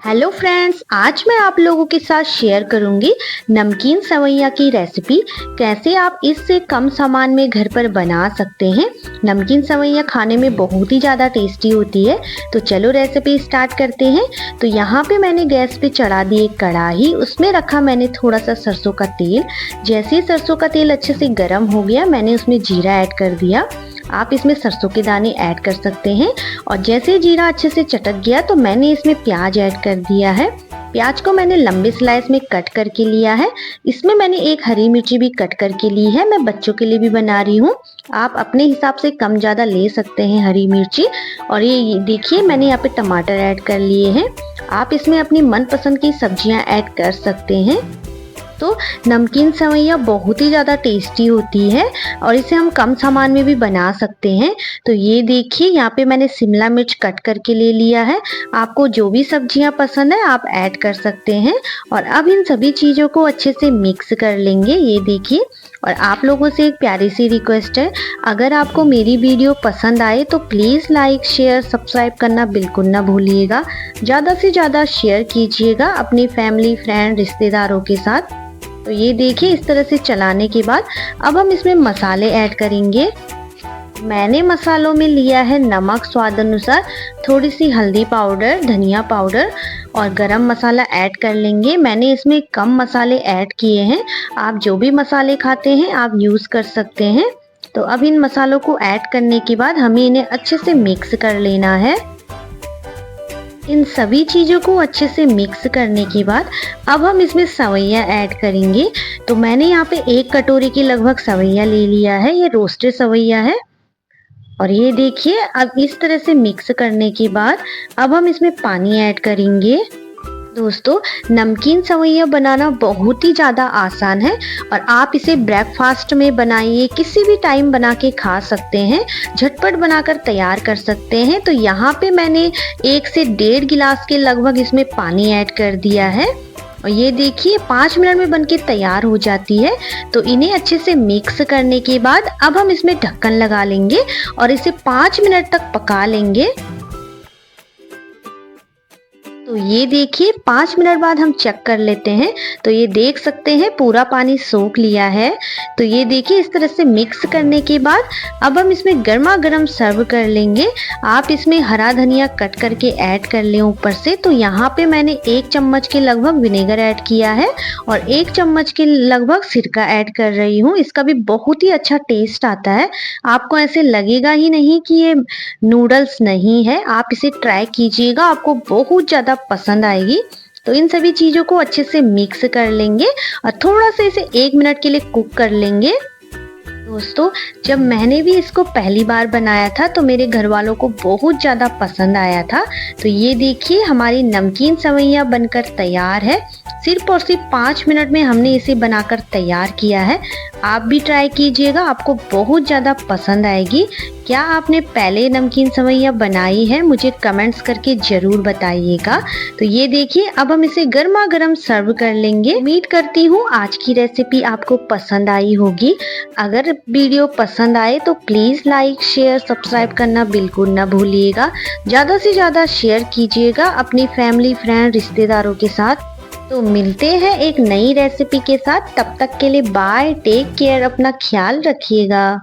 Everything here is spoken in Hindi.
हेलो फ्रेंड्स, आज मैं आप लोगों के साथ शेयर करूंगी नमकीन सेवइयां की रेसिपी। कैसे आप इससे कम सामान में घर पर बना सकते हैं। नमकीन सेवइयां खाने में बहुत ही ज़्यादा टेस्टी होती है। तो चलो रेसिपी स्टार्ट करते हैं। तो यहाँ पे मैंने गैस पे चढ़ा दी एक कढ़ाई, उसमें रखा मैंने थोड़ा सा सरसों का तेल। जैसे ही सरसों का तेल अच्छे से गर्म हो गया, मैंने उसमें जीरा ऐड कर दिया। आप इसमें सरसों के दाने ऐड कर सकते हैं। और जैसे जीरा अच्छे से चटक गया तो मैंने इसमें प्याज ऐड कर दिया है। प्याज को मैंने लंबे स्लाइस में कट करके लिया है। इसमें मैंने एक हरी मिर्ची भी कट करके ली है। मैं बच्चों के लिए भी बना रही हूँ। आप अपने हिसाब से कम ज़्यादा ले सकते हैं हरी मिर्ची। और ये देखिए, मैंने यहाँ पे टमाटर ऐड कर लिए हैं। आप इसमें अपनी मनपसंद की सब्जियाँ ऐड कर सकते हैं। तो नमकीन सेवइयां बहुत ही ज़्यादा टेस्टी होती है और इसे हम कम सामान में भी बना सकते हैं। तो ये देखिए, यहाँ पे मैंने शिमला मिर्च कट करके ले लिया है। आपको जो भी सब्जियां पसंद है आप ऐड कर सकते हैं। और अब इन सभी चीज़ों को अच्छे से मिक्स कर लेंगे। ये देखिए, और आप लोगों से एक प्यारी सी रिक्वेस्ट है, अगर आपको मेरी वीडियो पसंद आए तो प्लीज़ लाइक शेयर सब्सक्राइब करना बिल्कुल ना भूलिएगा। ज़्यादा से ज़्यादा शेयर कीजिएगा अपनी फैमिली फ्रेंड रिश्तेदारों के साथ। तो ये देखिए, इस तरह से चलाने के बाद अब हम इसमें मसाले ऐड करेंगे। मैंने मसालों में लिया है नमक स्वाद अनुसार, थोड़ी सी हल्दी पाउडर, धनिया पाउडर और गरम मसाला ऐड कर लेंगे। मैंने इसमें कम मसाले ऐड किए हैं। आप जो भी मसाले खाते हैं आप यूज़ कर सकते हैं। तो अब इन मसालों को ऐड करने के बाद हमें इन्हें अच्छे से मिक्स कर लेना है। इन सभी चीज़ों को अच्छे से मिक्स करने के बाद अब हम इसमें सेवइयां ऐड करेंगे। तो मैंने यहाँ पे 1 कटोरी के लगभग सेवइयां ले लिया है। ये रोस्टेड सेवइयां है। और ये देखिए, अब इस तरह से मिक्स करने के बाद अब हम इसमें पानी ऐड करेंगे। दोस्तों, नमकीन सेवइयां बनाना बहुत ही ज़्यादा आसान है और आप इसे ब्रेकफास्ट में बनाइए, किसी भी टाइम बना के खा सकते हैं, झटपट बनाकर तैयार कर सकते हैं। तो यहाँ पे मैंने 1 से 1.5 गिलास के लगभग इसमें पानी ऐड कर दिया है। और ये देखिए, 5 मिनट में बनके तैयार हो जाती है। तो इन्हें अच्छे से मिक्स करने के बाद अब हम इसमें ढक्कन लगा लेंगे और इसे 5 मिनट तक पका लेंगे। तो ये देखिए, 5 मिनट बाद हम चेक कर लेते हैं। तो ये देख सकते हैं पूरा पानी सोख लिया है। तो ये देखिए, इस तरह से मिक्स करने के बाद अब हम इसमें गर्मा गर्म सर्व कर लेंगे। आप इसमें हरा धनिया कट करके ऐड कर लें ऊपर से। तो यहाँ पे मैंने 1 चम्मच के लगभग विनेगर ऐड किया है और 1 चम्मच के लगभग सिरका ऐड कर रही हूँ। इसका भी बहुत ही अच्छा टेस्ट आता है। आपको ऐसे लगेगा ही नहीं कि ये नूडल्स नहीं है। आप इसे ट्राई कीजिएगा, आपको बहुत ज़्यादा पसंद आएगी। तो इन सभी चीज़ों को अच्छे से मिक्स कर लेंगे और थोड़ा सा इसे 1 मिनट के लिए कुक कर लेंगे। दोस्तों, जब मैंने भी इसको पहली बार बनाया था तो मेरे घर वालों को बहुत ज़्यादा पसंद आया था। तो ये देखिए, हमारी नमकीन सेवइयां बनकर तैयार है। सिर्फ और सिर्फ 5 मिनट में हमने इसे बनाकर तैयार किया है। आप भी ट्राई कीजिएगा, आपको बहुत ज़्यादा पसंद आएगी। क्या आपने पहले नमकीन सेवइयां बनाई है? मुझे कमेंट्स करके ज़रूर बताइएगा। तो ये देखिए, अब हम इसे गर्मा गर्म सर्व कर लेंगे। उम्मीद करती हूँ आज की रेसिपी आपको पसंद आई होगी। अगर वीडियो पसंद आए तो प्लीज़ लाइक शेयर सब्सक्राइब करना बिल्कुल ना भूलिएगा। ज़्यादा से ज़्यादा शेयर कीजिएगा अपनी फैमिली फ्रेंड रिश्तेदारों के साथ। तो मिलते हैं एक नई रेसिपी के साथ। तब तक के लिए बाय, टेक केयर, अपना ख्याल रखिएगा।